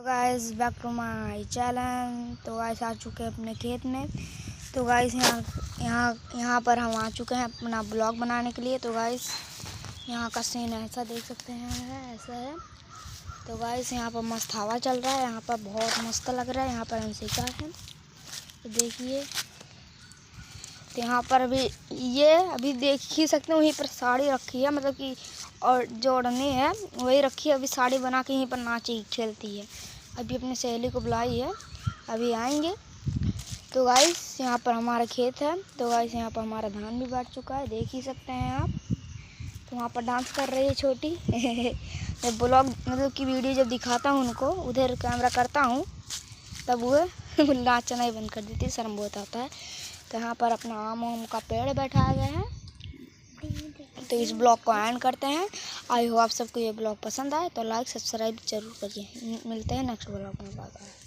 Guys back to my channel. तो guys आ चुके हैं अपने खेत में। तो गाइस यहाँ पर हम आ चुके हैं अपना ब्लॉग बनाने के लिए। तो गाइस यहाँ का सीन ऐसा देख सकते हैं, ऐसा है। तो गाइस यहाँ पर मस्त हवा चल रहा है, यहाँ पर बहुत मस्त लग रहा है। यहाँ पर हम सीखा है, तो देखिए। तो यहाँ पर अभी देख ही सकते हैं, वहीं पर साड़ी रखी है, मतलब कि और जो ओढ़नी है वही रखी है। अभी साड़ी बना के यहीं पर नाची खेलती है। अभी अपनी सहेली को बुलाई है, अभी आएंगे। तो गाइस यहाँ पर हमारा खेत है। तो गाइस यहाँ पर हमारा धान भी बढ़ चुका है, देख ही सकते हैं आप। तो वहाँ पर डांस कर रही है छोटी। जब ब्लॉग मतलब कि वीडियो जब दिखाता हूँ उनको, उधर कैमरा करता हूँ, तब वो नाचना ही बंद कर देती है, शर्म बहुत आता है। तो यहाँ पर अपना आम का पेड़ बैठाया गया है। तो इस ब्लॉग को एंड करते हैं। आई होप आप सबको ये ब्लॉग पसंद आए तो लाइक सब्सक्राइब जरूर करिए। मिलते हैं नेक्स्ट ब्लॉग में। Bye bye.